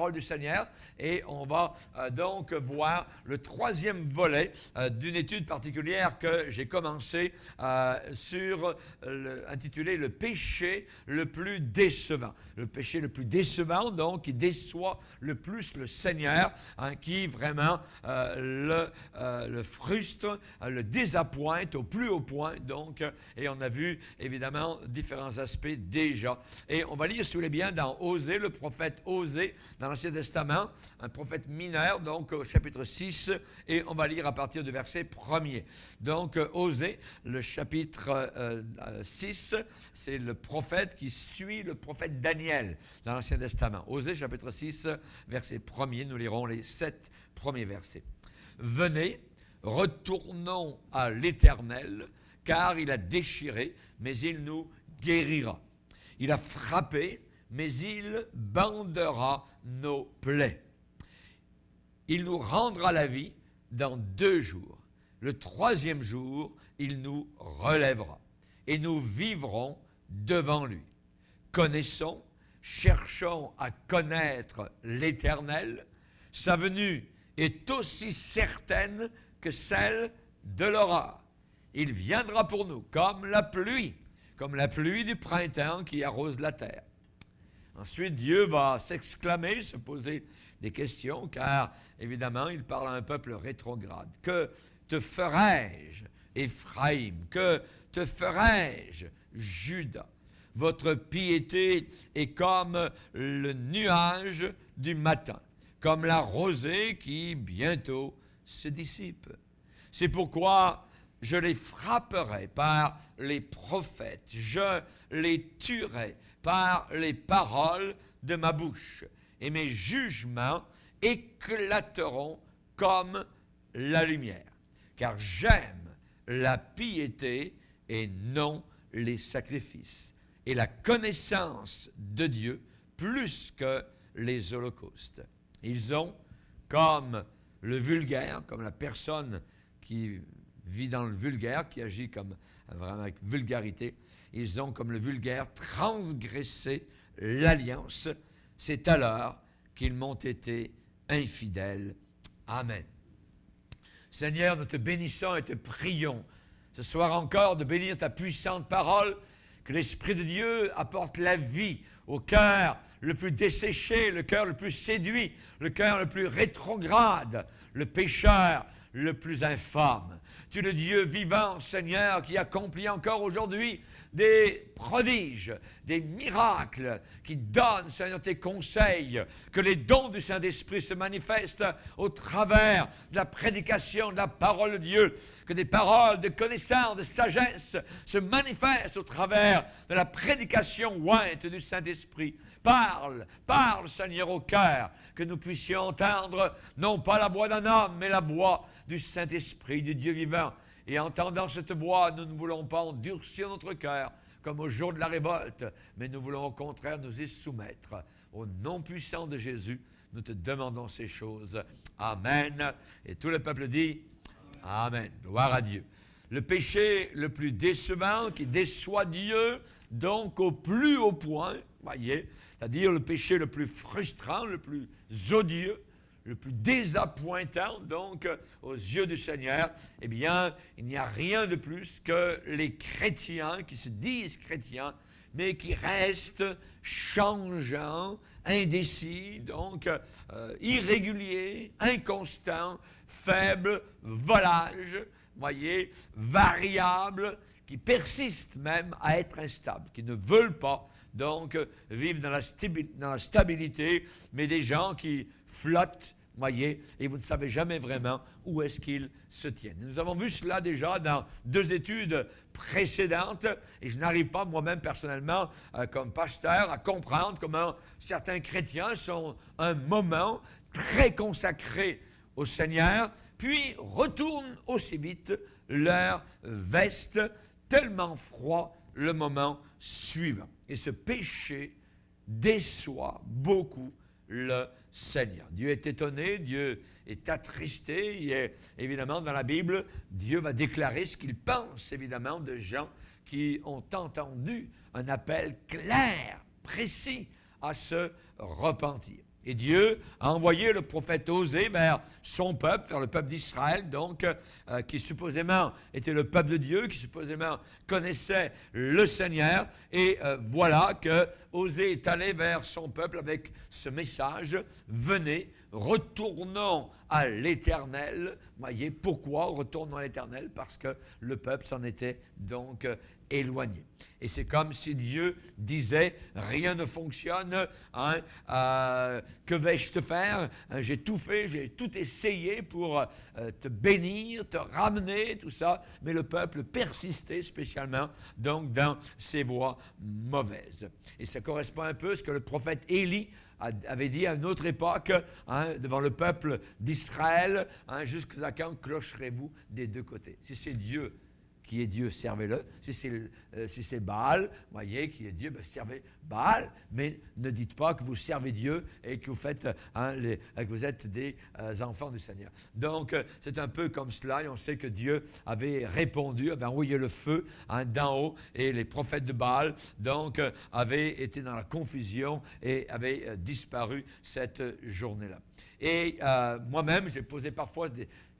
parole du Seigneur et on va donc voir le troisième volet d'une étude particulière que j'ai commencé intitulé « Le péché le plus décevant ». Le péché le plus décevant, donc, qui déçoit le plus le Seigneur, qui vraiment le frustre, le désappointe au plus haut point, donc, et on a vu évidemment différents aspects déjà. Et on va lire, si vous voulez bien, dans Osée, le prophète Osée, dans l'Ancien Testament, un prophète mineur, donc au chapitre 6, et on va lire à partir du verset 1er. Donc, Osée, le chapitre 6, c'est le prophète qui suit le prophète Daniel dans l'Ancien Testament. Osée, chapitre 6, verset 1er, nous lirons les 7 premiers versets. « Venez, retournons à l'Éternel, car il a déchiré, mais il nous guérira. Il a frappé, mais il bandera nos plaies. Il nous rendra la vie dans 2 jours. Le 3e jour, il nous relèvera. Et nous vivrons devant lui. Connaissons, cherchons à connaître l'Éternel. Sa venue est aussi certaine que celle de l'aurore. Il viendra pour nous comme la pluie du printemps qui arrose la terre. Ensuite, Dieu va s'exclamer, se poser des questions, car évidemment, il parle à un peuple rétrograde. Que te ferai-je, Éphraïm? Que te ferai-je, Juda? Votre piété est comme le nuage du matin, comme la rosée qui bientôt se dissipe. C'est pourquoi je les frapperai par les prophètes, je les tuerai par les paroles de ma bouche, et mes jugements éclateront comme la lumière. Car j'aime la piété et non les sacrifices, et la connaissance de Dieu plus que les holocaustes. Ils ont comme le vulgaire, comme la personne qui vit dans le vulgaire, qui agit comme vraiment avec vulgarité, ils ont comme le vulgaire transgressé l'alliance. C'est alors qu'ils m'ont été infidèles. Amen. Seigneur, nous te bénissons et te prions ce soir encore de bénir ta puissante parole, que l'Esprit de Dieu apporte la vie au cœur le plus desséché, le cœur le plus séduit, le cœur le plus rétrograde, le pécheur le plus infâme. Tu es le Dieu vivant, Seigneur, qui accomplit encore aujourd'hui des prodiges, des miracles, qui donne, Seigneur, tes conseils, que les dons du Saint-Esprit se manifestent au travers de la prédication de la parole de Dieu, que des paroles de connaissance, de sagesse se manifestent au travers de la prédication ointe du Saint-Esprit. Parle, Seigneur, au cœur, que nous puissions entendre non pas la voix d'un homme, mais la voix du Saint-Esprit, du Dieu vivant. Et entendant cette voix, nous ne voulons pas endurcir notre cœur comme au jour de la révolte, mais nous voulons au contraire nous y soumettre. Au nom puissant de Jésus, nous te demandons ces choses. Amen. Et tout le peuple dit Amen. Gloire à Dieu. Le péché le plus décevant qui déçoit Dieu, donc au plus haut point, voyez, c'est-à-dire le péché le plus frustrant, le plus odieux, le plus désappointant, donc, aux yeux du Seigneur, eh bien, il n'y a rien de plus que les chrétiens qui se disent chrétiens, mais qui restent changeants, indécis, donc irréguliers, inconstants, faibles, volages, voyez, variables, qui persistent même à être instables, qui ne veulent pas, donc, vivre dans la stabilité, mais des gens qui flottent, voyez, et vous ne savez jamais vraiment où est-ce qu'ils se tiennent. Nous avons vu cela déjà dans 2 études précédentes, et je n'arrive pas moi-même personnellement, comme pasteur, à comprendre comment certains chrétiens sont un moment très consacrés au Seigneur, puis retournent aussi vite leur veste, tellement froid le moment suivant. Et ce péché déçoit beaucoup le Seigneur. Dieu est étonné, Dieu est attristé. Et évidemment, dans la Bible, Dieu va déclarer ce qu'il pense, évidemment, de gens qui ont entendu un appel clair, précis, à se repentir. Et Dieu a envoyé le prophète Osée vers son peuple, vers le peuple d'Israël, donc, qui supposément était le peuple de Dieu, qui supposément connaissait le Seigneur. Et voilà que Osée est allé vers son peuple avec ce message: venez, retournons à l'Éternel. Voyez pourquoi retournons à l'Éternel? Parce que le peuple s'en était donc éloigné. Et c'est comme si Dieu disait: rien ne fonctionne, hein, que vais-je te faire? J'ai tout fait, j'ai tout essayé pour te bénir, te ramener, tout ça, mais le peuple persistait spécialement donc dans ses voies mauvaises. Et ça correspond un peu à ce que le prophète Élie avait dit à une autre époque, hein, devant le peuple d'Israël, hein, jusqu'à quand clocherez-vous des deux côtés? Si c'est Dieu qui est Dieu, servez-le. Si c'est Baal, voyez, qui est Dieu, ben servez Baal, mais ne dites pas que vous servez Dieu et que vous faites, hein, que vous êtes des enfants du Seigneur. Donc, c'est un peu comme cela, et on sait que Dieu avait répondu, avait envoyé le feu, hein, d'en haut, et les prophètes de Baal, donc, avaient été dans la confusion et avaient disparu cette journée-là. Et moi-même, j'ai posé parfois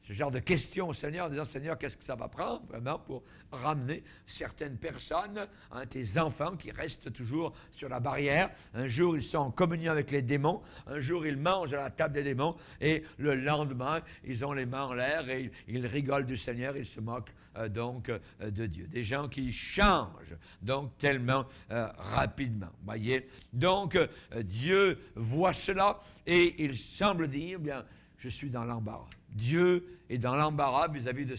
ce genre de questions au Seigneur, en disant: Seigneur, qu'est-ce que ça va prendre vraiment pour ramener certaines personnes, hein, tes enfants qui restent toujours sur la barrière? Un jour, ils sont en communion avec les démons, un jour, ils mangent à la table des démons, et le lendemain, ils ont les mains en l'air et ils rigolent du Seigneur, ils se moquent donc de Dieu. Des gens qui changent donc tellement rapidement, voyez. Donc, Dieu voit cela et il semble dire: bien, je suis dans l'embarras. Dieu est dans l'embarras vis-à-vis de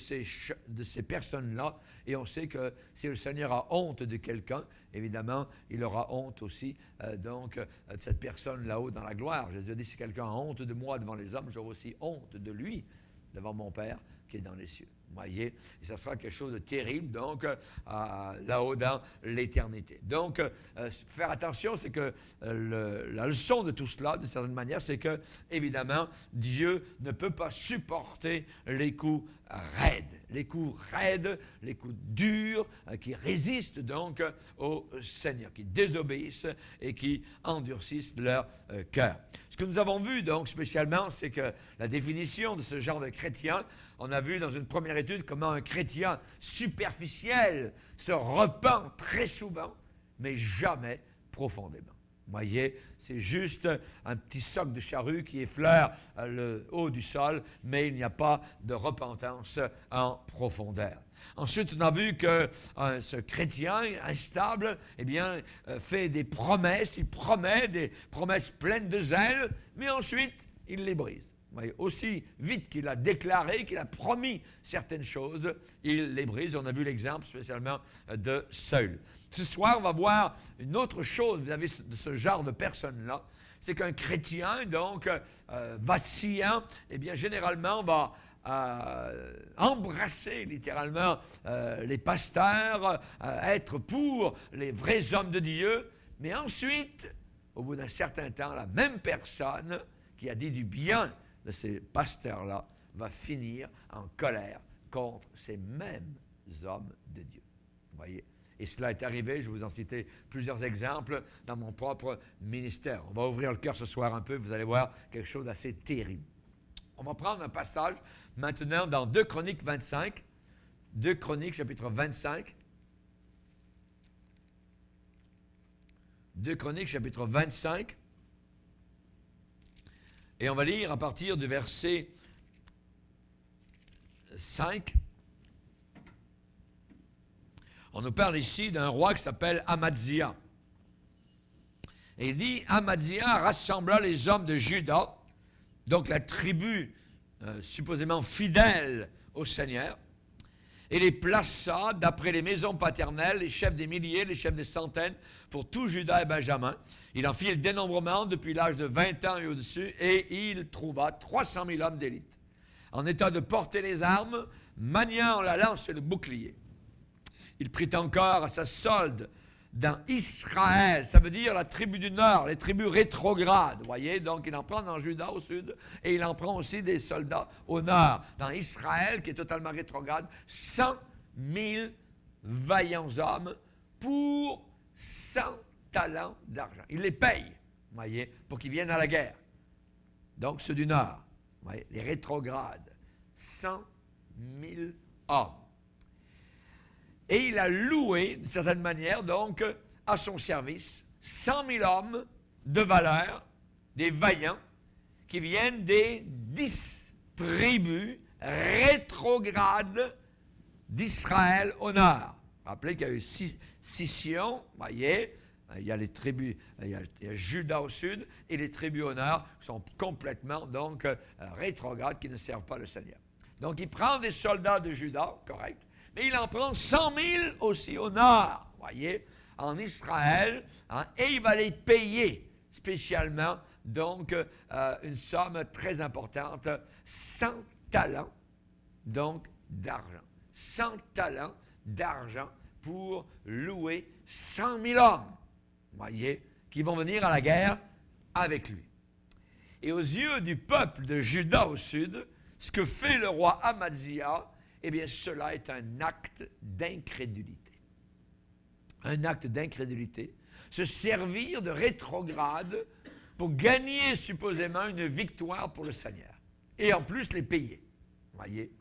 ces personnes-là, et on sait que si le Seigneur a honte de quelqu'un, évidemment, il aura honte aussi de cette personne là-haut dans la gloire. Jésus a dit: si quelqu'un a honte de moi devant les hommes, j'aurai aussi honte de lui devant mon Père qui est dans les cieux. Voyez, et ça sera quelque chose de terrible, donc, là-haut dans l'éternité. Donc, faire attention, c'est que la leçon de tout cela, de certaine manière, c'est que, évidemment, Dieu ne peut pas supporter les coups raides, les coups durs, qui résistent donc au Seigneur, qui désobéissent et qui endurcissent leur cœur. Ce que nous avons vu, donc, spécialement, c'est que la définition de ce genre de chrétien, on a vu dans une première étude comment un chrétien superficiel se repent très souvent, mais jamais profondément. Vous voyez, c'est juste un petit soc de charrue qui effleure le haut du sol, mais il n'y a pas de repentance en profondeur. Ensuite, on a vu que ce chrétien instable, eh bien, fait des promesses, il promet des promesses pleines de zèle, mais ensuite, il les brise. Vous voyez, aussi vite qu'il a déclaré, qu'il a promis certaines choses, il les brise. On a vu l'exemple spécialement de Saül. Ce soir, on va voir une autre chose vis-à-vis de ce genre de personnes-là. C'est qu'un chrétien, donc, vacillant, eh bien, généralement, va embrasser littéralement les pasteurs, être pour les vrais hommes de Dieu, mais ensuite, au bout d'un certain temps, la même personne qui a dit du bien de ces pasteurs-là va finir en colère contre ces mêmes hommes de Dieu. Vous voyez? Et cela est arrivé, je vais vous en citer plusieurs exemples dans mon propre ministère. On va ouvrir le cœur ce soir un peu, vous allez voir quelque chose d'assez terrible. On va prendre un passage maintenant dans 2 Chroniques 25. 2 Chroniques, chapitre 25. 2 Chroniques, chapitre 25. Et on va lire à partir du verset 5. On nous parle ici d'un roi qui s'appelle Amadzia. Et il dit: Amadzia rassembla les hommes de Juda, donc la tribu supposément fidèle au Seigneur, et les plaça d'après les maisons paternelles, les chefs des milliers, les chefs des centaines, pour tout Juda et Benjamin. Il en fit le dénombrement depuis l'âge de 20 ans et au-dessus, et il trouva 300 000 hommes d'élite, en état de porter les armes, maniant la lance et le bouclier. Il prit encore à sa solde dans Israël, ça veut dire la tribu du Nord, les tribus rétrogrades, vous voyez, donc il en prend dans Juda au sud, et il en prend aussi des soldats au Nord, dans Israël, qui est totalement rétrograde, 100 000 vaillants hommes pour 100 talents d'argent. Il les paye, vous voyez, pour qu'ils viennent à la guerre. donc ceux du nord, les rétrogrades, 100 000 hommes. Et il a loué, d'une certaine manière, donc, à son service, 100 000 hommes de valeur, des vaillants, qui viennent des 10 tribus rétrogrades d'Israël au nord. Rappelez qu'il y a eu scission, voyez, il y a les tribus, il y a Juda au sud et les tribus au nord qui sont complètement donc rétrogrades, qui ne servent pas le Seigneur. Donc il prend des soldats de Juda, correct, mais il en prend 100 000 aussi au nord, voyez, en Israël, et il va les payer spécialement, donc une somme très importante, 100 talents, donc d'argent. 100 talents d'argent pour louer 100 000 hommes, voyez, qui vont venir à la guerre avec lui. Et aux yeux du peuple de Juda au sud, ce que fait le roi Amazia, eh bien, cela est un acte d'incrédulité. Un acte d'incrédulité. Se servir de rétrograde pour gagner supposément une victoire pour le Seigneur. Et en plus les payer. Voyez.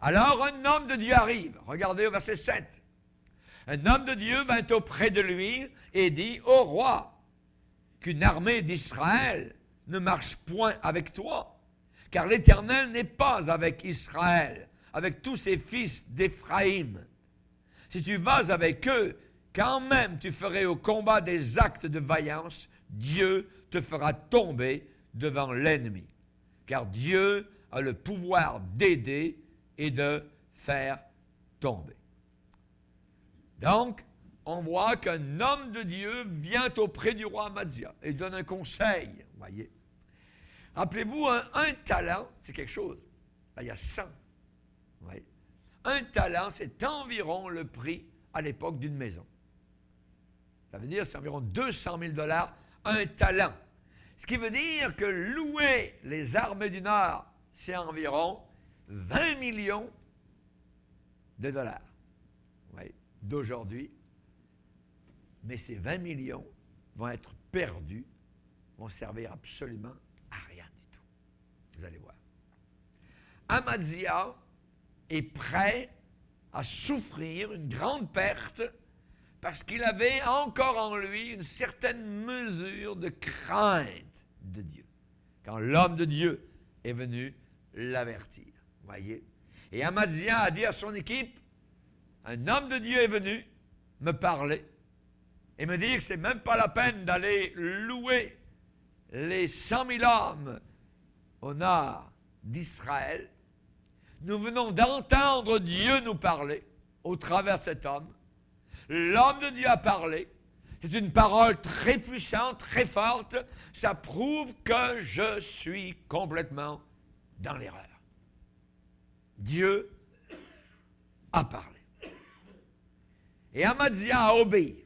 Alors un homme de Dieu arrive. Regardez au verset 7. Un homme de Dieu vint auprès de lui et dit, « Ô roi, qu'une armée d'Israël ne marche point avec toi, car l'Éternel n'est pas avec Israël, avec tous ses fils d'Éphraïm. Si tu vas avec eux, quand même tu ferais au combat des actes de vaillance, Dieu te fera tomber devant l'ennemi. Car Dieu a le pouvoir d'aider et de faire tomber. » Donc, on voit qu'un homme de Dieu vient auprès du roi Amazia et donne un conseil, voyez. Rappelez-vous, un talent, c'est quelque chose. Là, il y a 100. Voyez. Un talent, c'est environ le prix à l'époque d'une maison. Ça veut dire que c'est environ 200 000 $, un talent. Ce qui veut dire que louer les armées du Nord, c'est environ 20 millions de dollars d'aujourd'hui. Mais ces 20 millions vont être perdus, vont servir absolument à rien du tout. Vous allez voir. Amazia est prêt à souffrir une grande perte parce qu'il avait encore en lui une certaine mesure de crainte de Dieu. Quand l'homme de Dieu est venu l'avertir. Voyez? Et Amazia a dit à son équipe, un homme de Dieu est venu me parler et me dire que ce n'est même pas la peine d'aller louer les 100 000 hommes au nord d'Israël. Nous venons d'entendre Dieu nous parler au travers de cet homme. L'homme de Dieu a parlé. C'est une parole très puissante, très forte. Ça prouve que je suis complètement dans l'erreur. Dieu a parlé. Et Amazia a obéi.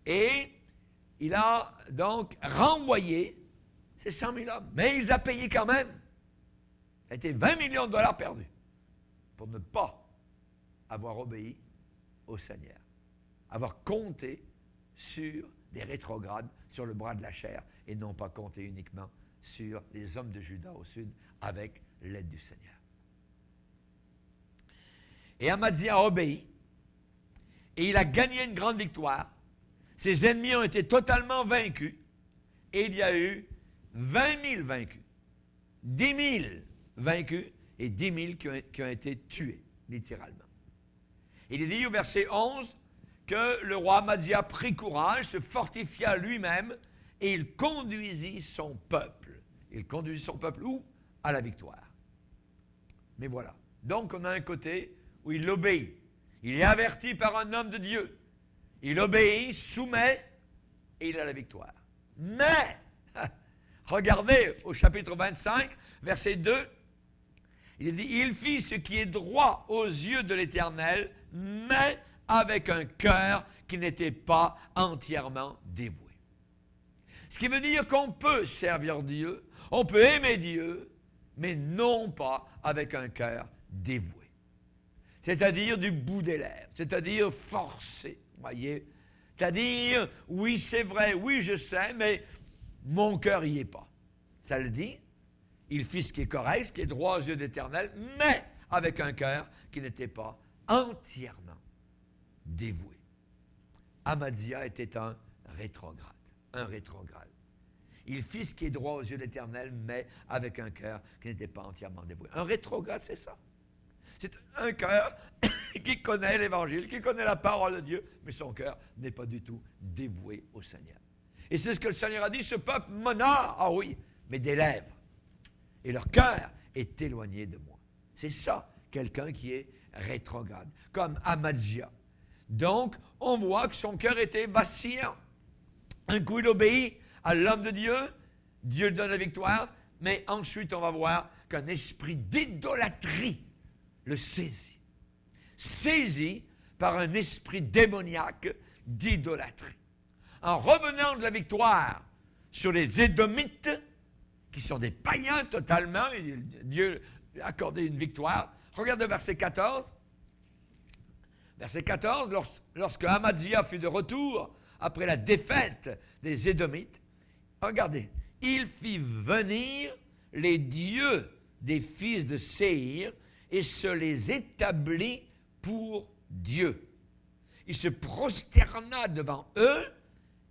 Et il a donc renvoyé ces 100 000 hommes. Mais il les a payés quand même. Ça a été 20 millions de dollars perdus pour ne pas avoir obéi au Seigneur. Avoir compté sur des rétrogrades sur le bras de la chair et non pas compté uniquement sur les hommes de Juda au sud avec l'aide du Seigneur. Et Amazia a obéi et il a gagné une grande victoire. Ses ennemis ont été totalement vaincus et il y a eu 20 000 vaincus, 10 000 vaincus et 10 000 qui ont été tués, littéralement. Il est dit au verset 11 que le roi Amazia prit courage, se fortifia lui-même et il conduisit son peuple. Il conduisit son peuple où? À la victoire. Mais voilà. Donc on a un côté où il obéit. Il est averti par un homme de Dieu. Il obéit, soumet et il a la victoire. Mais, regardez au chapitre 25, verset 2, il dit, il fit ce qui est droit aux yeux de l'Éternel, mais avec un cœur qui n'était pas entièrement dévoué. Ce qui veut dire qu'on peut servir Dieu, on peut aimer Dieu, mais non pas avec un cœur dévoué. C'est-à-dire du bout des lèvres, c'est-à-dire forcé, voyez. C'est-à-dire, oui, c'est vrai, oui, je sais, mais mon cœur n'y est pas. Ça le dit. Il fit ce qui est correct, ce qui est droit aux yeux d'Éternel, mais avec un cœur qui n'était pas entièrement dévoué. Amaziah était un rétrograde. Un rétrograde. Il fit ce qui est droit aux yeux d'Éternel, mais avec un cœur qui n'était pas entièrement dévoué. Un rétrograde, c'est ça. C'est un cœur qui connaît l'Évangile, qui connaît la parole de Dieu, mais son cœur n'est pas du tout dévoué au Seigneur. Et c'est ce que le Seigneur a dit, ce peuple m'honore, ah oui, mais des lèvres. Et leur cœur est éloigné de moi. C'est ça, quelqu'un qui est rétrograde, comme Amaziah. Donc, on voit que son cœur était vacillant. Un coup, il obéit à l'homme de Dieu, Dieu lui donne la victoire, mais ensuite, on va voir qu'un esprit d'idolâtrie le saisit. Saisi par un esprit démoniaque d'idolâtrie. En revenant de la victoire sur les Édomites, qui sont des païens totalement, et Dieu a accordé une victoire. Regarde le verset 14. Verset 14, lorsque Amaziah fut de retour après la défaite des Édomites, regardez, il fit venir les dieux des fils de Séhir et se les établit pour Dieu. Il se prosterna devant eux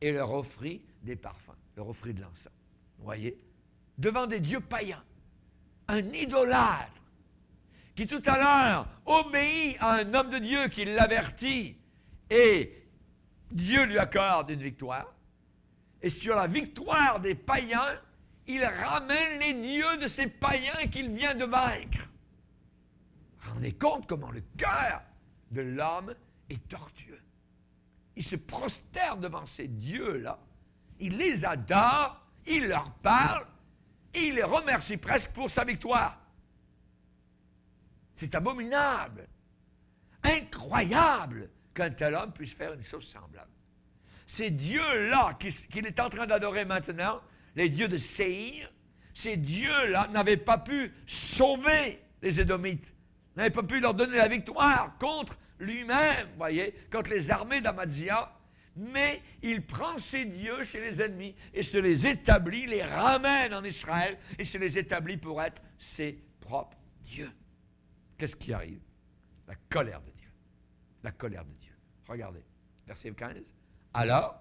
et leur offrit des parfums, leur offrit de l'encens. Vous voyez? Devant des dieux païens. Un idolâtre qui tout à l'heure obéit à un homme de Dieu qui l'avertit et Dieu lui accorde une victoire. Et sur la victoire des païens, il ramène les dieux de ces païens qu'il vient de vaincre. Rendez compte comment le cœur de l'homme est tortueux. Il se prosterne devant ces dieux-là, il les adore, il leur parle, et il les remercie presque pour sa victoire. C'est abominable, incroyable qu'un tel homme puisse faire une chose semblable. Ces dieux-là qu'il est en train d'adorer maintenant, les dieux de Séhir, ces dieux-là n'avaient pas pu sauver les Édomites, n'avaient pas pu leur donner la victoire contre lui-même, voyez, contre les armées d'Amaziah. Mais il prend ces dieux chez les ennemis et se les établit, les ramène en Israël et se les établit pour être ses propres dieux. Qu'est-ce qui arrive? La colère de Dieu. La colère de Dieu. Regardez, verset 15. Alors,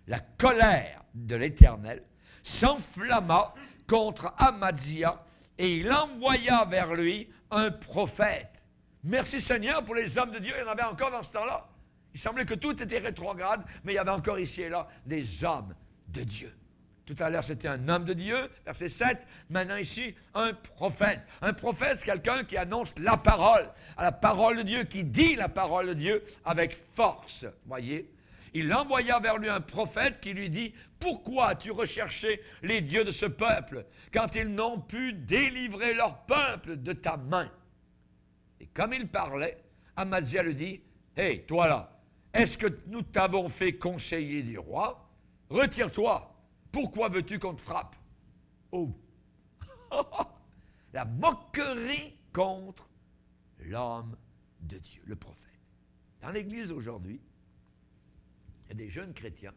la colère de l'Éternel s'enflamma contre Amaziah et il envoya vers lui un prophète. Merci Seigneur pour les hommes de Dieu, il y en avait encore dans ce temps-là. Il semblait que tout était rétrograde, mais il y avait encore ici et là des hommes de Dieu. Tout à l'heure, c'était un homme de Dieu, verset 7. Maintenant ici, un prophète. Un prophète, c'est quelqu'un qui annonce la parole de Dieu, qui dit la parole de Dieu avec force. Voyez? Il envoya vers lui un prophète qui lui dit « Pourquoi as-tu recherché les dieux de ce peuple quand ils n'ont pu délivrer leur peuple de ta main ?» Et comme il parlait, Amaziah lui dit « Hé, toi là, est-ce que nous t'avons fait conseiller du roi? Retire-toi. Pourquoi veux-tu qu'on te frappe? » Oh! La moquerie contre l'homme de Dieu, le prophète. Dans l'Église aujourd'hui, il y a des jeunes chrétiens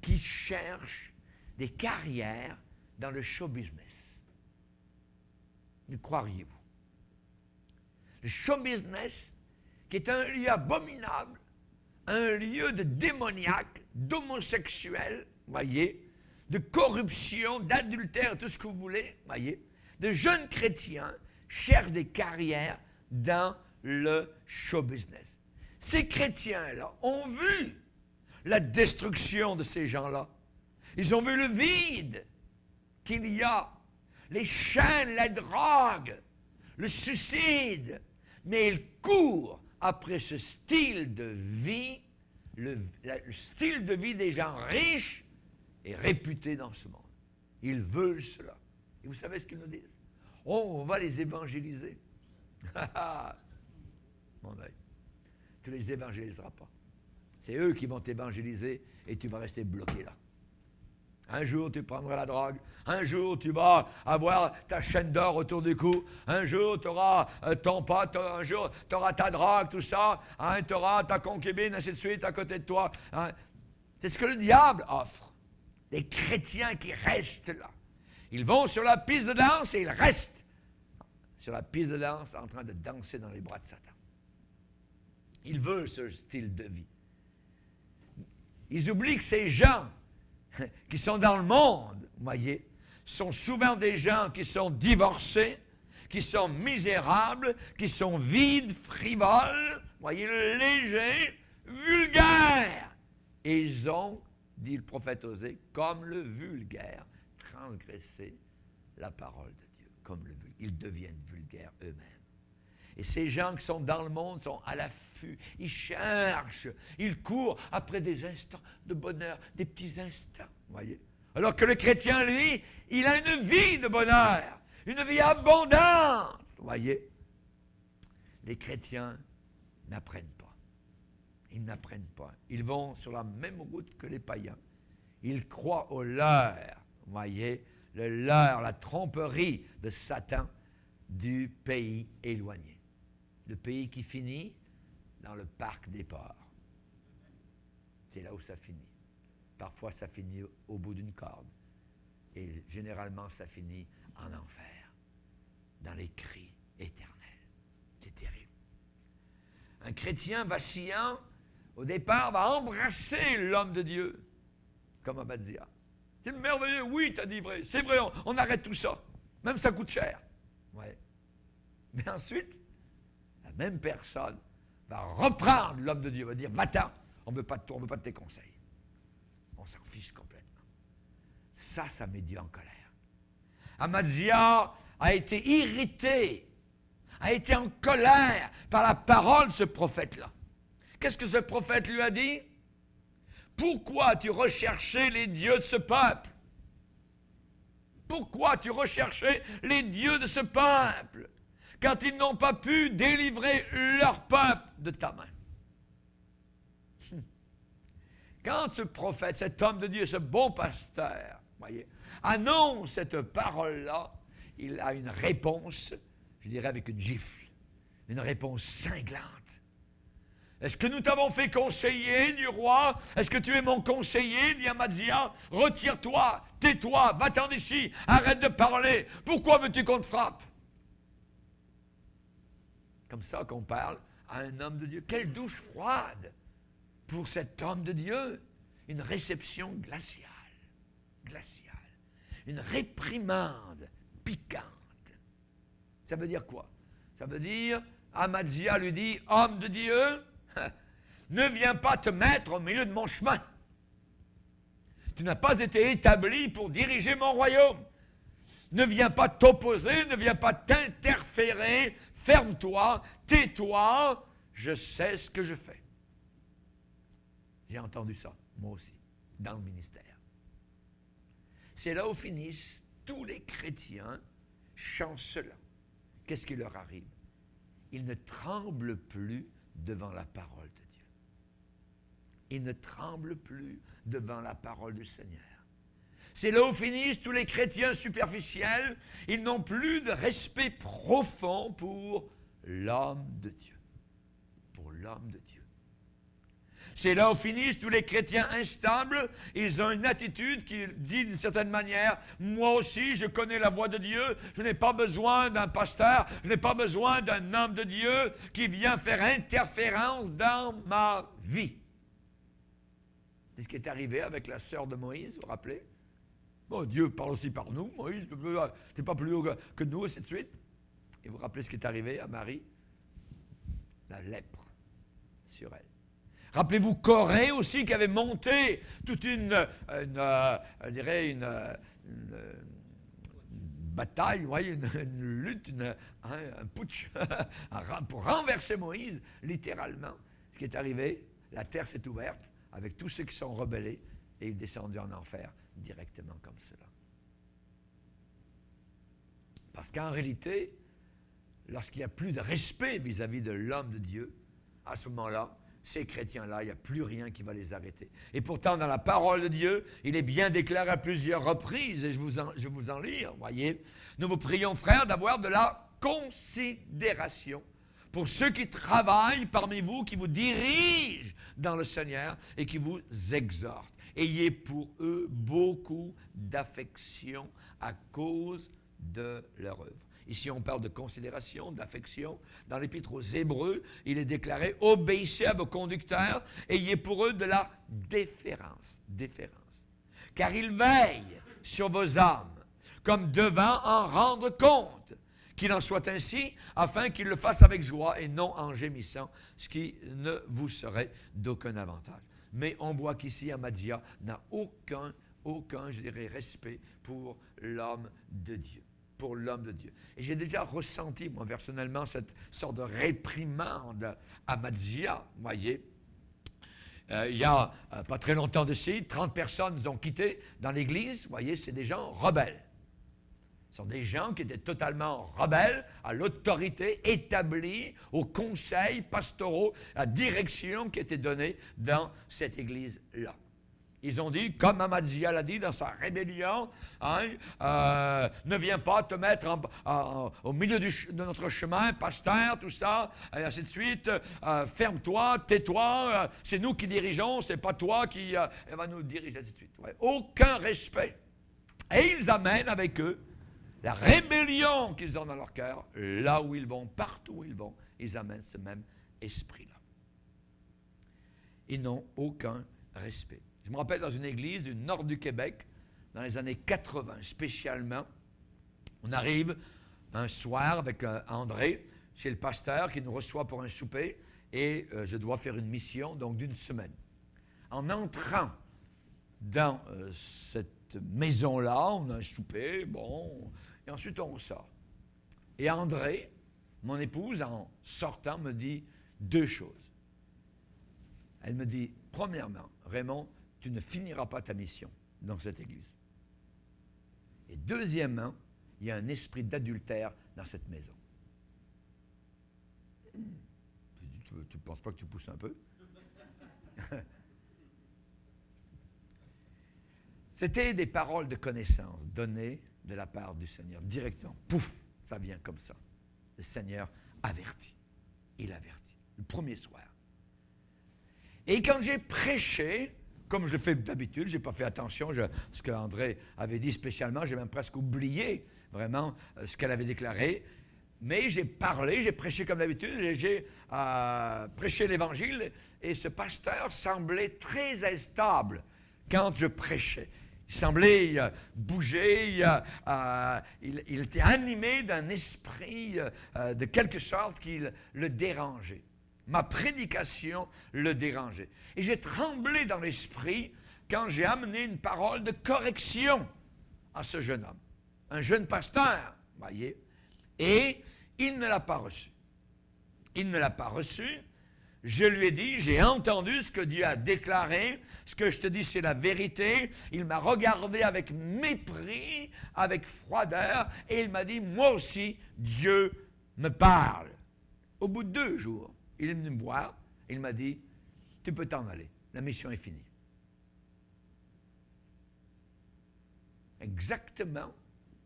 qui cherchent des carrières dans le show business. Ne croiriez-vous? Le show business, qui est un lieu abominable, un lieu de démoniaque, d'homosexuels, voyez, de corruption, d'adultère, tout ce que vous voulez, voyez, de jeunes chrétiens cherchent des carrières dans le show business. Ces chrétiens-là ont vu la destruction de ces gens-là. Ils ont vu le vide qu'il y a, les chaînes, la drogue, le suicide, mais ils courent après ce style de vie, le style de vie des gens riches et réputés dans ce monde. Ils veulent cela. Et vous savez ce qu'ils nous disent? Oh, on va les évangéliser. Mon œil. Tu ne les évangéliseras pas. C'est eux qui vont t'évangéliser et tu vas rester bloqué là. Un jour, tu prendras la drogue. Un jour, tu vas avoir ta chaîne d'or autour du cou. Un jour, tu auras ton pote. Un jour, tu auras ta drogue, tout ça. Tu auras ta concubine, ainsi de suite, à côté de toi. C'est ce que le diable offre. Les chrétiens qui restent là. Ils vont sur la piste de danse et ils restent sur la piste de danse en train de danser dans les bras de Satan. Ils veulent ce style de vie. Ils oublient que ces gens qui sont dans le monde, vous voyez, sont souvent des gens qui sont divorcés, qui sont misérables, qui sont vides, frivoles, voyez, légers, vulgaires. Et ils ont, dit le prophète Osée, comme le vulgaire, transgressé la parole de Dieu. Comme le vulgaire. Ils deviennent vulgaires eux-mêmes. Et ces gens qui sont dans le monde sont à l'affût. Ils cherchent, ils courent après des instants de bonheur, des petits instants, voyez. Alors que le chrétien, lui, il a une vie de bonheur, une vie abondante, voyez. Les chrétiens n'apprennent pas. Ils n'apprennent pas. Ils vont sur la même route que les païens. Ils croient au leurre, voyez, le leurre, la tromperie de Satan du pays éloigné. Le pays qui finit dans le parc des porcs. C'est là où ça finit. Parfois, ça finit au bout d'une corde. Et généralement, ça finit en enfer, dans les cris éternels. C'est terrible. Un chrétien vacillant, au départ, va embrasser l'homme de Dieu, comme Amaziah. C'est merveilleux, oui, t'as dit vrai. C'est vrai, on arrête tout ça. Même ça coûte cher. Ouais. Mais ensuite, la même personne va reprendre l'homme de Dieu, va dire, va-t'en, on ne veut pas de tes conseils. On s'en fiche complètement. Ça met Dieu en colère. Amaziah a été irrité, a été en colère par la parole de ce prophète-là. Qu'est-ce que ce prophète lui a dit? Pourquoi as-tu recherché les dieux de ce peuple? Pourquoi as-tu recherché les dieux de ce peuple quand ils n'ont pas pu délivrer leur peuple de ta main? Quand ce prophète, cet homme de Dieu, ce bon pasteur, voyez, annonce cette parole-là, il a une réponse, je dirais avec une gifle, une réponse cinglante. Est-ce que nous t'avons fait conseiller du roi? Est-ce que tu es mon conseiller? Dit Amaziah. Retire-toi, tais-toi, va-t'en d'ici, arrête de parler. Pourquoi veux-tu qu'on te frappe? Comme ça qu'on parle à un homme de Dieu. Quelle douche froide pour cet homme de Dieu. Une réception glaciale. Glaciale. Une réprimande piquante. Ça veut dire quoi? Ça veut dire, Amaziah lui dit, homme de Dieu, ne viens pas te mettre au milieu de mon chemin. Tu n'as pas été établi pour diriger mon royaume. Ne viens pas t'opposer, ne viens pas t'interférer. Ferme-toi, tais-toi, je sais ce que je fais. J'ai entendu ça, moi aussi, dans le ministère. C'est là où finissent tous les chrétiens chancelants. Qu'est-ce qui leur arrive? Ils ne tremblent plus devant la parole de Dieu. Ils ne tremblent plus devant la parole du Seigneur. C'est là où finissent tous les chrétiens superficiels. Ils n'ont plus de respect profond pour l'homme de Dieu. Pour l'homme de Dieu. C'est là où finissent tous les chrétiens instables. Ils ont une attitude qui dit d'une certaine manière, moi aussi je connais la voix de Dieu, je n'ai pas besoin d'un pasteur, je n'ai pas besoin d'un homme de Dieu qui vient faire interférence dans ma vie. C'est ce qui est arrivé avec la sœur de Moïse, vous vous rappelez? Bon, Dieu parle aussi par nous, Moïse, tu n'es pas plus haut que nous, ainsi de suite. Et vous vous rappelez ce qui est arrivé à Marie? La lèpre sur elle. Rappelez-vous Corée aussi qui avait monté toute une bataille, vous voyez, une lutte, un putsch pour renverser Moïse, littéralement. Ce qui est arrivé, la terre s'est ouverte avec tous ceux qui sont rebellés et ils descendus en enfer directement comme cela. Parce qu'en réalité, lorsqu'il n'y a plus de respect vis-à-vis de l'homme de Dieu, à ce moment-là, ces chrétiens-là, il n'y a plus rien qui va les arrêter. Et pourtant, dans la parole de Dieu, il est bien déclaré à plusieurs reprises, et je vais vous en lire, voyez. Nous vous prions, frères, d'avoir de la considération pour ceux qui travaillent parmi vous, qui vous dirigent dans le Seigneur et qui vous exhortent. Ayez pour eux beaucoup d'affection à cause de leur œuvre. Ici, on parle de considération, d'affection. Dans l'Épître aux Hébreux, il est déclaré « Obéissez à vos conducteurs, ayez pour eux de la déférence. » Déférence. Car ils veillent sur vos âmes, comme devant en rendre compte. Qu'il en soit ainsi, afin qu'ils le fassent avec joie et non en gémissant, ce qui ne vous serait d'aucun avantage. Mais on voit qu'ici, Amadia n'a aucun, je dirais, respect pour l'homme de Dieu. Pour l'homme de Dieu. Et j'ai déjà ressenti, moi, personnellement, cette sorte de réprimande à Amadia, vous voyez. Il y a pas très longtemps de ci, 30 personnes nous ont quittés dans l'Église, vous voyez, c'est des gens rebelles. Ce sont des gens qui étaient totalement rebelles à l'autorité établie, aux conseils pastoraux, à la direction qui était donnée dans cette Église-là. Ils ont dit, comme Amadia l'a dit dans sa rébellion, ne viens pas te mettre au milieu de notre chemin, pasteur, tout ça, et ainsi de suite. Ferme-toi, tais-toi, c'est nous qui dirigeons, c'est pas toi qui va nous diriger, ainsi de suite. Ouais. Aucun respect. Et ils amènent avec eux la rébellion qu'ils ont dans leur cœur, là où ils vont, partout où ils vont, ils amènent ce même esprit-là. Ils n'ont aucun respect. Je me rappelle dans une église du nord du Québec, dans les années 80 spécialement, on arrive un soir avec André, chez le pasteur qui nous reçoit pour un souper, et je dois faire une mission donc d'une semaine. En entrant dans cette maison-là, on a un souper, bon, et ensuite on ressort. Et André, mon épouse, en sortant, me dit deux choses. Elle me dit, premièrement, Raymond, tu ne finiras pas ta mission dans cette église. Et deuxièmement, il y a un esprit d'adultère dans cette maison. Tu ne penses pas que tu pousses un peu? C'était des paroles de connaissance données de la part du Seigneur, directement. Pouf, ça vient comme ça. Le Seigneur avertit. Il avertit. Le premier soir. Et quand j'ai prêché, comme je le fais d'habitude, je n'ai pas fait attention à ce qu'André avait dit spécialement, j'ai même presque oublié vraiment ce qu'elle avait déclaré, mais j'ai parlé, j'ai prêché comme d'habitude, et j'ai prêché l'Évangile, et ce pasteur semblait très instable quand je prêchais. Il semblait bouger, il était animé d'un esprit de quelque sorte qui le dérangeait. Ma prédication le dérangeait. Et j'ai tremblé dans l'esprit quand j'ai amené une parole de correction à ce jeune homme. Un jeune pasteur, voyez. Et il ne l'a pas reçu. Il ne l'a pas reçu. Je lui ai dit, j'ai entendu ce que Dieu a déclaré. Ce que je te dis, c'est la vérité. Il m'a regardé avec mépris, avec froideur, et il m'a dit, moi aussi, Dieu me parle. Au bout de 2 jours, il est venu me voir, il m'a dit, tu peux t'en aller, la mission est finie. Exactement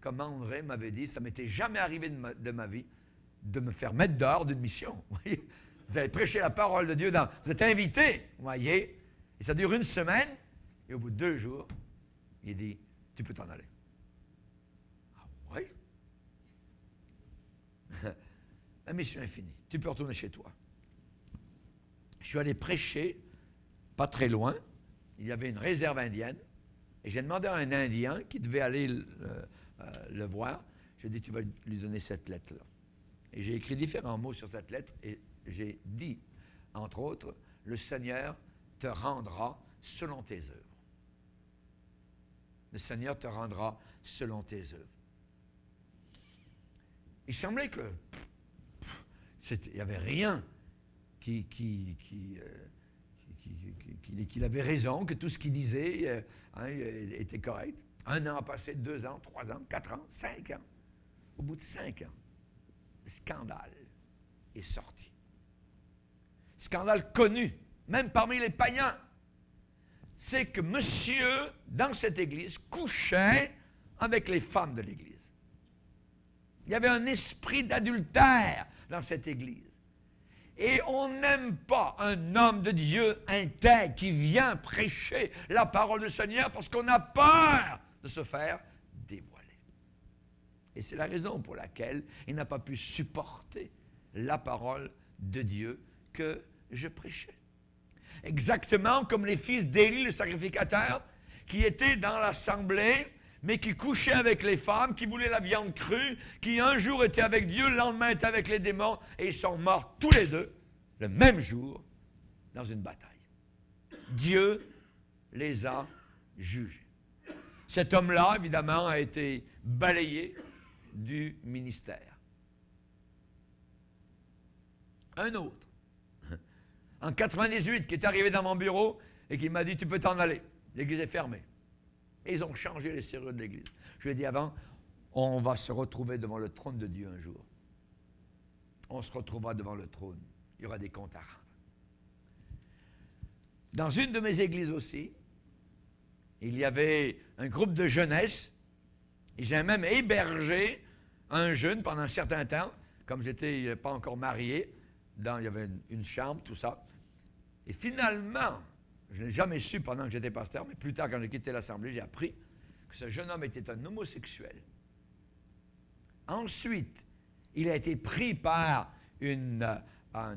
comme André m'avait dit, ça ne m'était jamais arrivé de ma vie de me faire mettre dehors d'une mission. Vous voyez? Vous allez prêcher la parole de Dieu, vous êtes invité, vous voyez, et ça dure 1 semaine, et au bout de 2 jours, il dit, tu peux t'en aller. Ah oui? La mission est finie, tu peux retourner chez toi. Je suis allé prêcher, pas très loin, il y avait une réserve indienne, et j'ai demandé à un Indien qui devait aller le voir, j'ai dit, tu vas lui donner cette lettre-là. Et j'ai écrit différents mots sur cette lettre, et j'ai dit, entre autres, le Seigneur te rendra selon tes œuvres. Le Seigneur te rendra selon tes œuvres. Il semblait que il n'y avait rien qu'il avait raison, que tout ce qu'il disait était correct. 1 an a passé, 2 ans, 3 ans, 4 ans, 5 ans. Au bout de 5 ans, le scandale est sorti. Scandale connu, même parmi les païens. C'est que monsieur, dans cette église, couchait avec les femmes de l'église. Il y avait un esprit d'adultère dans cette église. Et on n'aime pas un homme de Dieu intègre qui vient prêcher la parole du Seigneur parce qu'on a peur de se faire dévoiler. Et c'est la raison pour laquelle il n'a pas pu supporter la parole de Dieu que je prêchais. Exactement comme les fils d'Élie, le sacrificateur, qui étaient dans l'assemblée, mais qui couchaient avec les femmes, qui voulaient la viande crue, qui un jour étaient avec Dieu, le lendemain étaient avec les démons, et ils sont morts tous les deux, le même jour, dans une bataille. Dieu les a jugés. Cet homme-là, évidemment, a été balayé du ministère. Un autre, en 98, qui est arrivé dans mon bureau et qui m'a dit « Tu peux t'en aller, l'église est fermée ». Et ils ont changé les serrures de l'église. Je lui ai dit avant, on va se retrouver devant le trône de Dieu un jour. On se retrouvera devant le trône. Il y aura des comptes à rendre. Dans une de mes églises aussi, il y avait un groupe de jeunesse. Et j'ai même hébergé un jeune pendant un certain temps, comme je n'étais pas encore marié. Il y avait une chambre, tout ça. Et finalement, je n'ai jamais su pendant que j'étais pasteur, mais plus tard, quand j'ai quitté l'Assemblée, j'ai appris que ce jeune homme était un homosexuel. Ensuite, il a été pris par une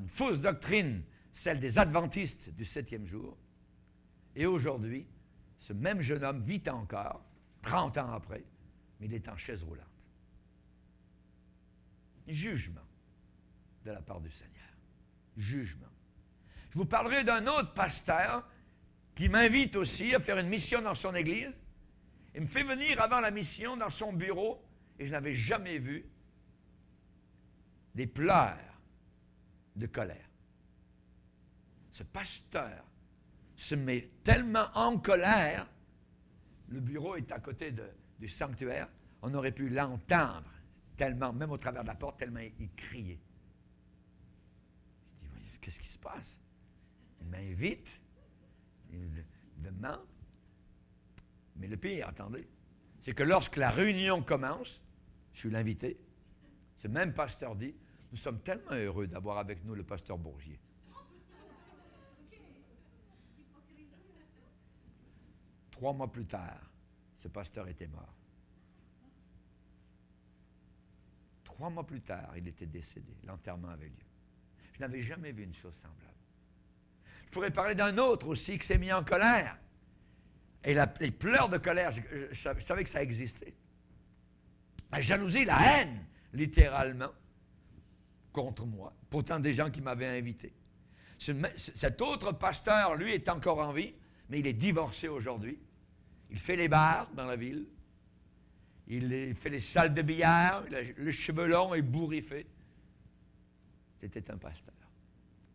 fausse doctrine, celle des adventistes du 7e jour. Et aujourd'hui, ce même jeune homme vit encore, 30 ans après, mais il est en chaise roulante. Jugement de la part du Seigneur. Jugement. Je vous parlerai d'un autre pasteur qui m'invite aussi à faire une mission dans son église. Il me fait venir avant la mission dans son bureau et je n'avais jamais vu des pleurs de colère. Ce pasteur se met tellement en colère, le bureau est à côté du sanctuaire, on aurait pu l'entendre tellement, même au travers de la porte, tellement il criait. Je dis, qu'est-ce qui se passe? Il m'invite, il me demande. Mais le pire, attendez, c'est que lorsque la réunion commence, je suis l'invité, ce même pasteur dit, nous sommes tellement heureux d'avoir avec nous le pasteur Bourgier. 3 mois plus tard, ce pasteur était mort. 3 mois plus tard, il était décédé. L'enterrement avait lieu. Je n'avais jamais vu une chose semblable. Je pourrais parler d'un autre aussi qui s'est mis en colère. Et les pleurs de colère, je savais que ça existait. La jalousie, la haine, littéralement, contre moi. Pourtant, des gens qui m'avaient invité. Cet autre pasteur, lui, est encore en vie, mais il est divorcé aujourd'hui. Il fait les bars dans la ville. Il fait les salles de billard. Il a le cheveu long et bourriffé. C'était un pasteur.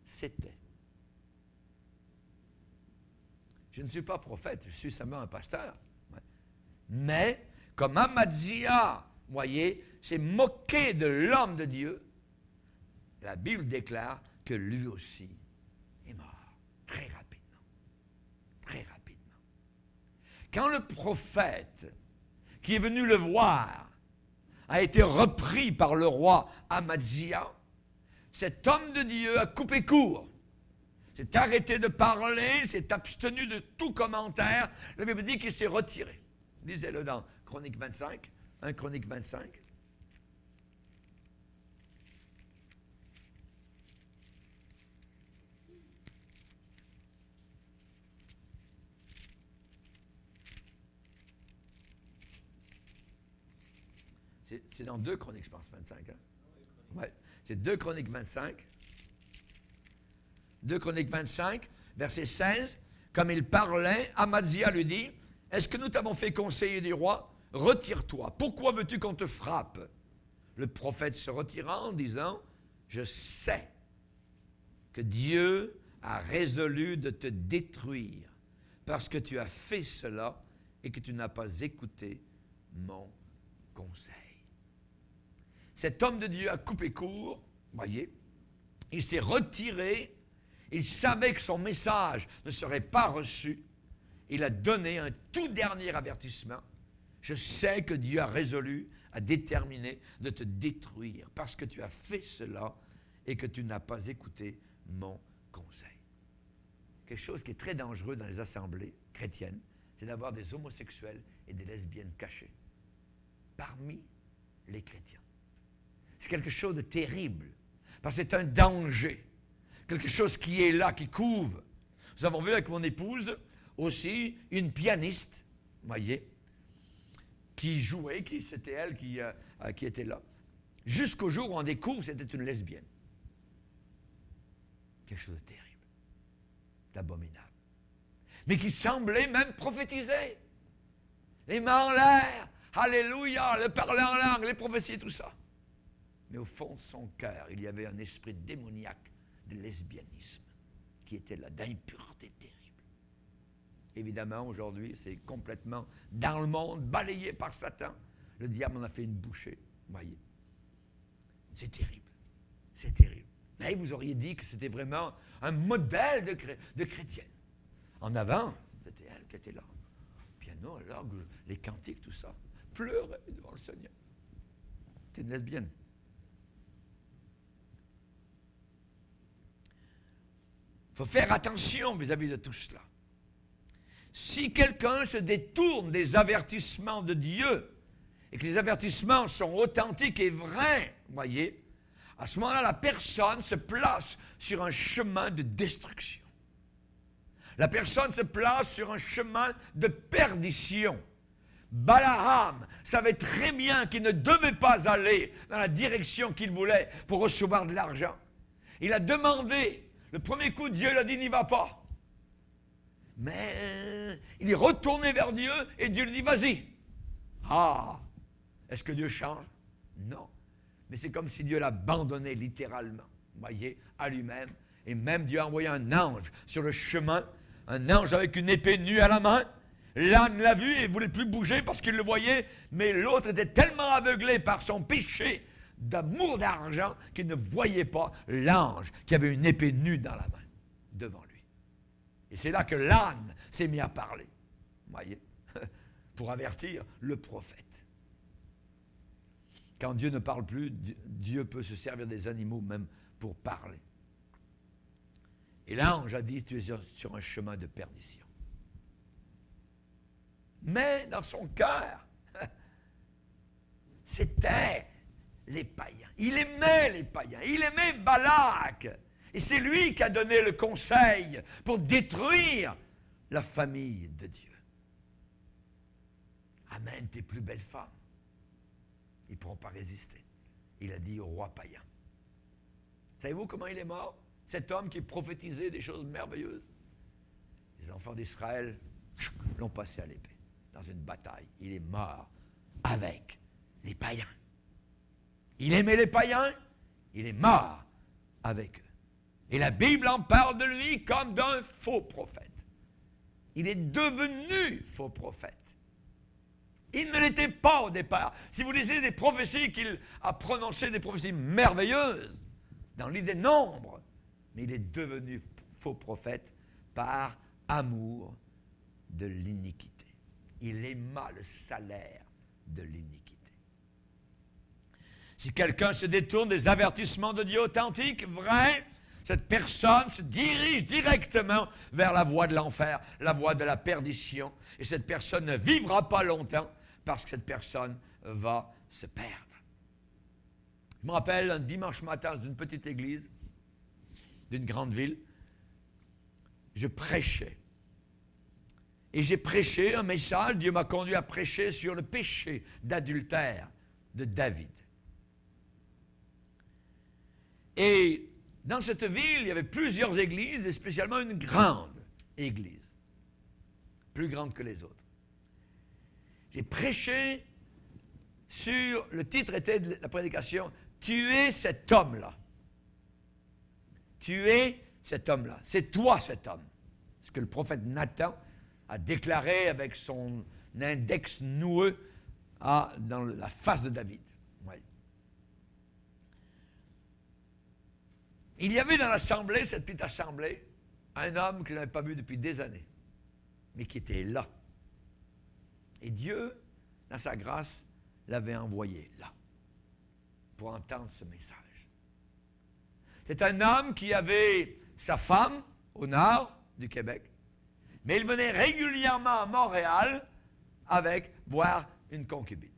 C'était. Je ne suis pas prophète, je suis seulement un pasteur. Mais, comme Amaziah, voyez, s'est moqué de l'homme de Dieu, la Bible déclare que lui aussi est mort. Très rapidement. Très rapidement. Quand le prophète qui est venu le voir a été repris par le roi Amaziah, cet homme de Dieu a coupé court. S'est arrêté de parler, s'est abstenu de tout commentaire. La Bible dit qu'il s'est retiré. Lisez-le dans Chronique 25, 1 Chronique 25. C'est dans 2 Chroniques, je pense, 25. Hein? Ouais, c'est 2 Chroniques 25. 2 Chroniques 25, verset 16, comme il parlait, Amaziah lui dit, « Est-ce que nous t'avons fait conseiller du roi? Retire-toi. Pourquoi veux-tu qu'on te frappe? » Le prophète se retira en disant, « Je sais que Dieu a résolu de te détruire parce que tu as fait cela et que tu n'as pas écouté mon conseil. » Cet homme de Dieu a coupé court, voyez, il s'est retiré. Il savait que son message ne serait pas reçu. Il a donné un tout dernier avertissement. Je sais que Dieu a résolu, a déterminé de te détruire parce que tu as fait cela et que tu n'as pas écouté mon conseil. Quelque chose qui est très dangereux dans les assemblées chrétiennes, c'est d'avoir des homosexuels et des lesbiennes cachés parmi les chrétiens. C'est quelque chose de terrible, parce que c'est un danger, quelque chose qui est là, qui couve. Nous avons vu avec mon épouse aussi une pianiste, voyez, qui jouait, c'était elle qui était là, jusqu'au jour où on découvre que c'était une lesbienne. Quelque chose de terrible, d'abominable. Mais qui semblait même prophétiser. Les mains en l'air, alléluia, le parler en langue, les prophéties, tout ça. Mais au fond de son cœur, il y avait un esprit démoniaque de lesbianisme qui était là, d'impureté terrible. Évidemment, aujourd'hui, c'est complètement dans le monde, balayé par Satan. Le diable en a fait une bouchée, voyez. C'est terrible, c'est terrible. Mais vous auriez dit que c'était vraiment un modèle de chrétienne. En avant, c'était elle qui était là. Le piano, l'orgue, les cantiques, tout ça. Pleurait devant le Seigneur. C'était une lesbienne. Il faut faire attention vis-à-vis de tout cela. Si quelqu'un se détourne des avertissements de Dieu, et que les avertissements sont authentiques et vrais, voyez, à ce moment-là, la personne se place sur un chemin de destruction. La personne se place sur un chemin de perdition. Balaam savait très bien qu'il ne devait pas aller dans la direction qu'il voulait pour recevoir de l'argent. Il a demandé, le premier coup, Dieu lui a dit, n'y va pas. Mais il est retourné vers Dieu et Dieu lui dit, vas-y. Ah, est-ce que Dieu change? Non. Mais c'est comme si Dieu l'abandonnait littéralement, voyez, à lui-même. Et même Dieu a envoyé un ange sur le chemin, un ange avec une épée nue à la main. L'âne l'a vu et ne voulait plus bouger parce qu'il le voyait, mais l'autre était tellement aveuglé par son péché d'amour d'argent qu'il ne voyait pas l'ange qui avait une épée nue dans la main devant lui. Et c'est là que l'âne s'est mis à parler, voyez, pour avertir le prophète. Quand Dieu ne parle plus, Dieu peut se servir des animaux même pour parler. Et l'ange a dit, tu es sur un chemin de perdition. Mais dans son cœur, c'était les païens. Il aimait les païens. Il aimait Balak. Et c'est lui qui a donné le conseil pour détruire la famille de Dieu. Amène tes plus belles femmes. Ils ne pourront pas résister. Il a dit au roi païen. Savez-vous comment il est mort? Cet homme qui prophétisait des choses merveilleuses. Les enfants d'Israël l'ont passé à l'épée dans une bataille. Il est mort avec les païens. Il aimait les païens, il est mort avec eux. Et la Bible en parle de lui comme d'un faux prophète. Il est devenu faux prophète. Il ne l'était pas au départ. Si vous lisez des prophéties qu'il a prononcées, des prophéties merveilleuses, dans l'idée nombre, mais il est devenu faux prophète par amour de l'iniquité. Il aima le salaire de l'iniquité. Si quelqu'un se détourne des avertissements de Dieu authentiques, vrais, cette personne se dirige directement vers la voie de l'enfer, la voie de la perdition. Et cette personne ne vivra pas longtemps parce que cette personne va se perdre. Je me rappelle un dimanche matin dans une petite église d'une grande ville, je prêchais. Et j'ai prêché un message, Dieu m'a conduit à prêcher sur le péché d'adultère de David. Et dans cette ville, il y avait plusieurs églises, et spécialement une grande église, plus grande que les autres. J'ai prêché sur, le titre était de la prédication, « Tuez cet homme-là ». Tuez cet homme-là. C'est toi cet homme. Ce que le prophète Nathan a déclaré avec son index noueux dans la face de David. Oui. Il y avait dans l'assemblée, cette petite assemblée, un homme que je n'avais pas vu depuis des années, mais qui était là. Et Dieu, dans sa grâce, l'avait envoyé là, pour entendre ce message. C'est un homme qui avait sa femme au nord du Québec, mais il venait régulièrement à Montréal avec voir une concubine.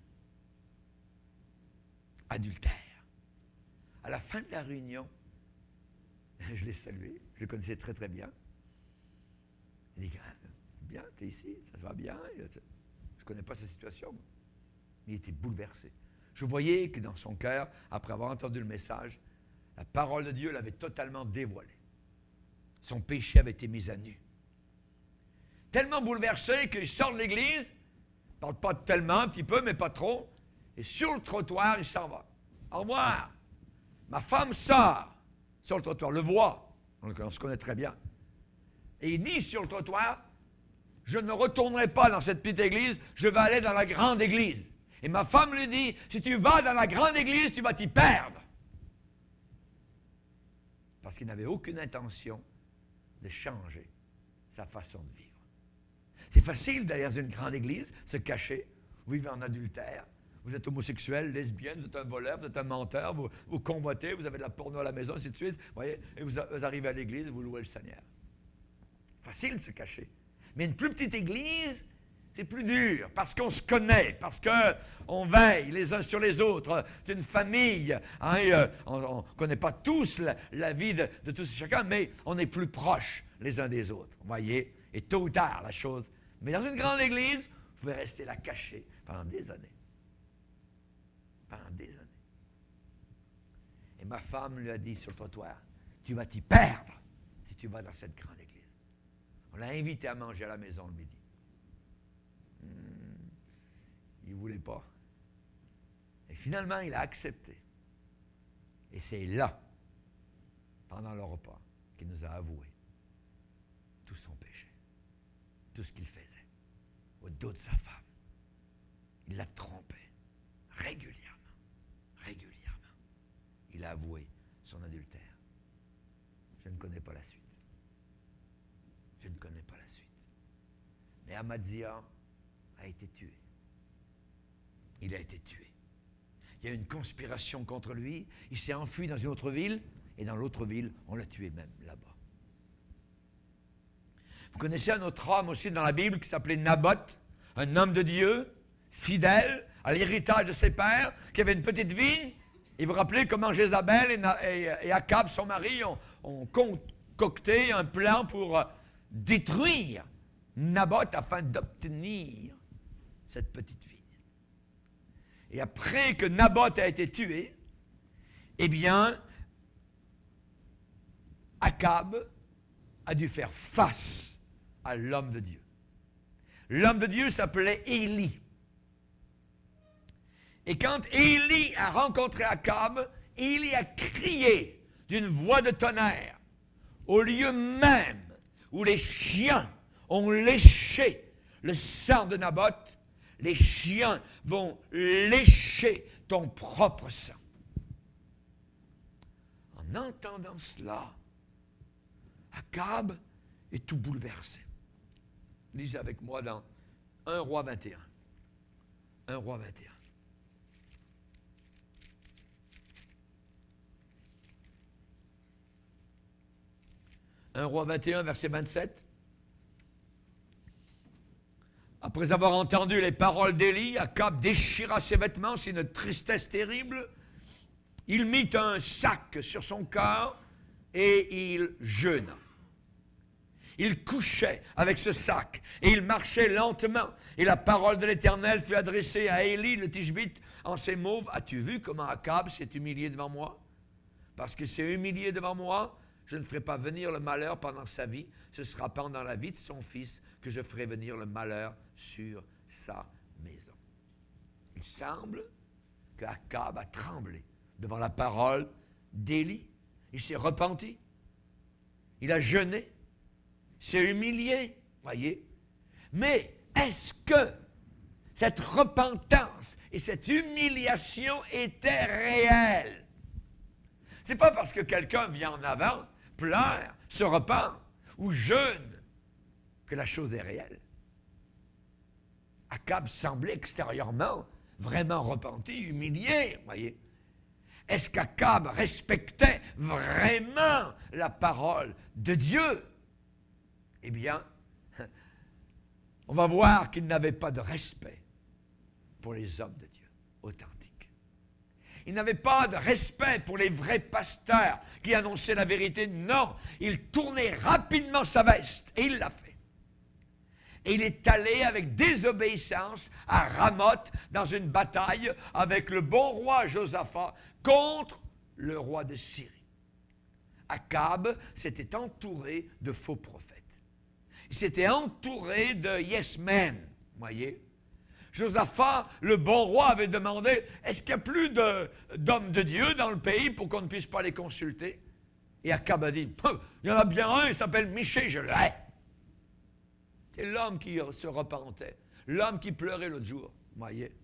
Adultère. À la fin de la réunion, je l'ai salué, je le connaissais très très bien. Il dit, c'est bien, tu es ici, ça va bien. Je ne connais pas sa situation. Il était bouleversé. Je voyais que dans son cœur, après avoir entendu le message, la parole de Dieu l'avait totalement dévoilé. Son péché avait été mis à nu. Tellement bouleversé qu'il sort de l'église, il ne parle pas tellement, un petit peu, mais pas trop, et sur le trottoir, il s'en va. Au revoir. Ma femme sort sur le trottoir, le voit, on se connaît très bien. Et il dit sur le trottoir, je ne retournerai pas dans cette petite église, je vais aller dans la grande église. Et ma femme lui dit, si tu vas dans la grande église, tu vas t'y perdre. Parce qu'il n'avait aucune intention de changer sa façon de vivre. C'est facile d'aller dans une grande église, se cacher, vous vivez en adultère, vous êtes homosexuel, lesbienne, vous êtes un voleur, vous êtes un menteur, vous convoitez, vous avez de la porno à la maison, ainsi de suite, voyez, et vous arrivez à l'église et vous louez le Seigneur. Facile de se cacher. Mais une plus petite église, c'est plus dur, parce qu'on se connaît, parce qu'on veille les uns sur les autres. C'est une famille. Hein, on ne connaît pas tous la vie de tous et chacun, mais on est plus proches les uns des autres. Vous voyez? Et tôt ou tard, la chose. Mais dans une grande église, vous pouvez rester là caché pendant des années. Pendant des années. Et ma femme lui a dit sur le trottoir, tu vas t'y perdre si tu vas dans cette grande église. On l'a invité à manger à la maison le midi. Il ne voulait pas. Et finalement, il a accepté. Et c'est là, pendant le repas, qu'il nous a avoué tout son péché, tout ce qu'il faisait, au dos de sa femme. Il l'a trompé régulièrement. Il a avoué son adultère. Je ne connais pas la suite. Mais Amaziah a été tué. Il a été tué. Il y a eu une conspiration contre lui. Il s'est enfui dans une autre ville. Et dans l'autre ville, on l'a tué même là-bas. Vous connaissez un autre homme aussi dans la Bible qui s'appelait Naboth, un homme de Dieu, fidèle à l'héritage de ses pères, qui avait une petite vigne. Et vous vous rappelez comment Jézabel et Akab, son mari, ont concocté un plan pour détruire Naboth afin d'obtenir cette petite vigne. Et après que Naboth a été tué, eh bien, Akab a dû faire face à l'homme de Dieu. L'homme de Dieu s'appelait Élie. Et quand Élie a rencontré Akab, Élie a crié d'une voix de tonnerre, au lieu même où les chiens ont léché le sang de Naboth, les chiens vont lécher ton propre sang. En entendant cela, Akab est tout bouleversé. Lisez avec moi dans 1 Roi 21. 1 Roi 21. Un Roi 21, verset 27. Après avoir entendu les paroles d'Élie, Akab déchira ses vêtements, c'est une tristesse terrible. Il mit un sac sur son corps et il jeûna. Il couchait avec ce sac et il marchait lentement. Et la parole de l'Éternel fut adressée à Élie, le Tishbite, en ces mots. As-tu vu comment Akab s'est humilié devant moi? Parce qu'il s'est humilié devant moi, je ne ferai pas venir le malheur pendant sa vie. Ce sera pendant la vie de son fils que je ferai venir le malheur sur sa maison. Il semble qu'Akab a tremblé devant la parole d'Élie. Il s'est repenti. Il a jeûné. Il s'est humilié. Voyez. Mais est-ce que cette repentance et cette humiliation étaient réelles? Ce n'est pas parce que quelqu'un vient en avant, pleure, se repent ou jeûne que la chose est réelle. Akab semblait extérieurement vraiment repenti, humilié, voyez. est-ce qu'Akab respectait vraiment la parole de Dieu? Eh bien, on va voir qu'il n'avait pas de respect pour les hommes de Dieu authentiques. Il n'avait pas de respect pour les vrais pasteurs qui annonçaient la vérité. Non, il tournait rapidement sa veste, et il l'a fait. Et il est allé avec désobéissance à Ramoth dans une bataille avec le bon roi Josaphat contre le roi de Syrie. Akab s'était entouré de faux prophètes. Il s'était entouré de yes men, voyez. Josaphat, le bon roi, avait demandé, est-ce qu'il n'y a plus d'hommes de Dieu dans le pays pour qu'on ne puisse pas les consulter? Et Akab a dit, il y en a bien un, il s'appelle Michée, je le hais. C'est l'homme qui se repentait, l'homme qui pleurait l'autre jour, voyez.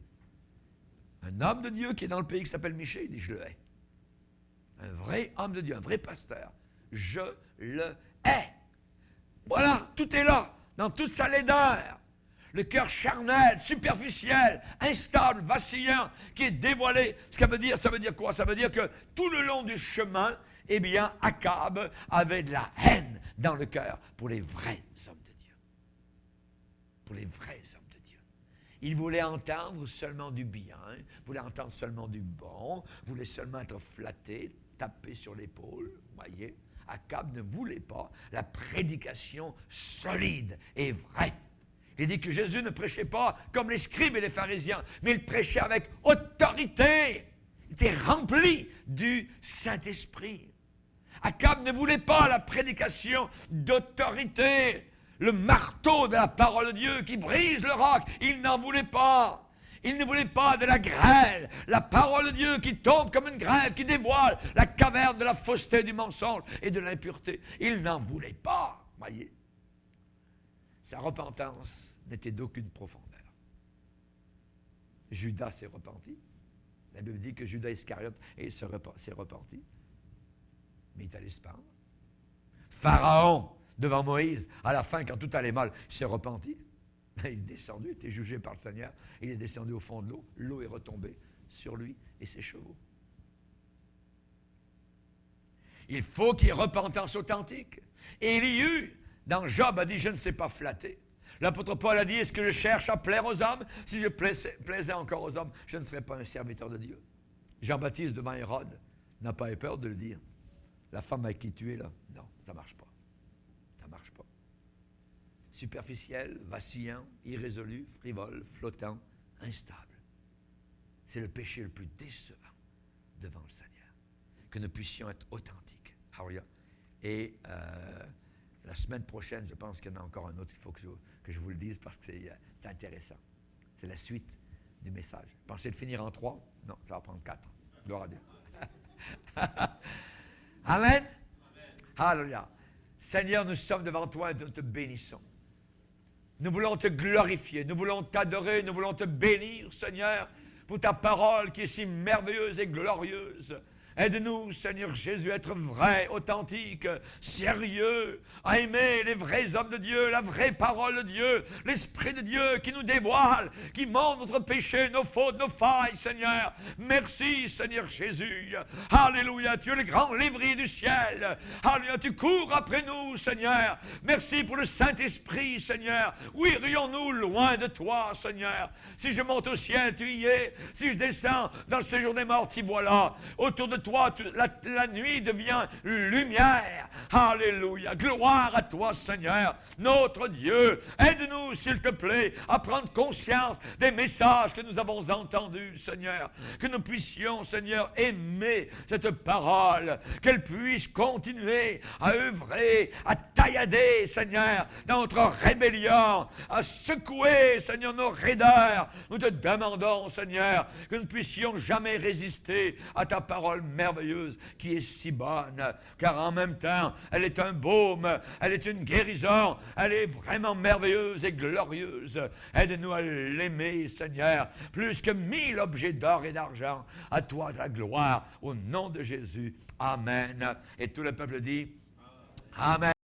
Un homme de Dieu qui est dans le pays qui s'appelle Michée, il dit, je le hais. Un vrai homme de Dieu, un vrai pasteur, je le hais. Voilà, tout est là, dans toute sa laideur. Le cœur charnel, superficiel, instable, vacillant, qui est dévoilé. Ce que ça veut dire quoi? Ça veut dire que tout le long du chemin, eh bien, Akab avait de la haine dans le cœur pour les vrais hommes de Dieu. Pour les vrais hommes de Dieu. Il voulait entendre seulement du bien, voulait entendre seulement du bon, voulait seulement être flatté, tapé sur l'épaule, voyez. Akab ne voulait pas la prédication solide et vraie. Il dit que Jésus ne prêchait pas comme les scribes et les pharisiens, mais il prêchait avec autorité. Il était rempli du Saint-Esprit. Akab ne voulait pas la prédication d'autorité, le marteau de la parole de Dieu qui brise le roc. Il n'en voulait pas. Il ne voulait pas de la grêle, la parole de Dieu qui tombe comme une grêle, qui dévoile la caverne de la fausseté, du mensonge et de l'impureté. Il n'en voulait pas, voyez. Sa repentance n'était d'aucune profondeur. Judas s'est repenti. La Bible dit que Judas Iscariote s'est repenti. Mais il est allé se pendre. Pharaon, devant Moïse, à la fin, quand tout allait mal, il s'est repenti. Il est descendu, il était jugé par le Seigneur. Il est descendu au fond de l'eau. L'eau est retombée sur lui et ses chevaux. Il faut qu'il y ait repentance authentique. Et Élie, dans Job, a dit, je ne sais pas flatter. L'apôtre Paul a dit, est-ce que je cherche à plaire aux hommes? Si je plaisais encore aux hommes, je ne serais pas un serviteur de Dieu. Jean-Baptiste, devant Hérode, n'a pas eu peur de le dire. La femme avec qui tu es là, non, ça ne marche pas. Ça ne marche pas. Superficiel, vacillant, irrésolu, frivole, flottant, instable. C'est le péché le plus décevant devant le Seigneur. Que nous puissions être authentiques. Hallelujah. Et la semaine prochaine, je pense qu'il y en a encore un autre, il faut que je vous le dise parce que c'est intéressant. C'est la suite du message. Pensez de finir en 3? Non, ça va prendre 4. Gloire à Dieu. Amen. Alléluia. Seigneur, nous sommes devant toi et nous te bénissons. Nous voulons te glorifier, nous voulons t'adorer, nous voulons te bénir, Seigneur, pour ta parole qui est si merveilleuse et glorieuse. Aide-nous, Seigneur Jésus, à être vrai, authentique, sérieux, à aimer les vrais hommes de Dieu, la vraie parole de Dieu, l'Esprit de Dieu qui nous dévoile, qui montre notre péché, nos fautes, nos failles, Seigneur. Merci, Seigneur Jésus. Alléluia, tu es le grand lévrier du ciel. Alléluia, tu cours après nous, Seigneur. Merci pour le Saint-Esprit, Seigneur. Où irions-nous loin de toi, Seigneur? Si je monte au ciel, tu y es. Si je descends dans le séjour des morts, t'y voilà. Autour de toi, la nuit devient lumière. Alléluia. Gloire à toi, Seigneur, notre Dieu. Aide-nous, s'il te plaît, à prendre conscience des messages que nous avons entendus, Seigneur. Que nous puissions, Seigneur, aimer cette parole. Qu'elle puisse continuer à œuvrer, à taillader, Seigneur, dans notre rébellion, à secouer, Seigneur, nos raideurs. Nous te demandons, Seigneur, que nous ne puissions jamais résister à ta parole merveilleuse qui est si bonne, car en même temps, elle est un baume, elle est une guérison, elle est vraiment merveilleuse et glorieuse. Aide-nous à l'aimer, Seigneur, plus que 1000 objets d'or et d'argent. À toi de la gloire, au nom de Jésus. Amen. Et tout le peuple dit Amen.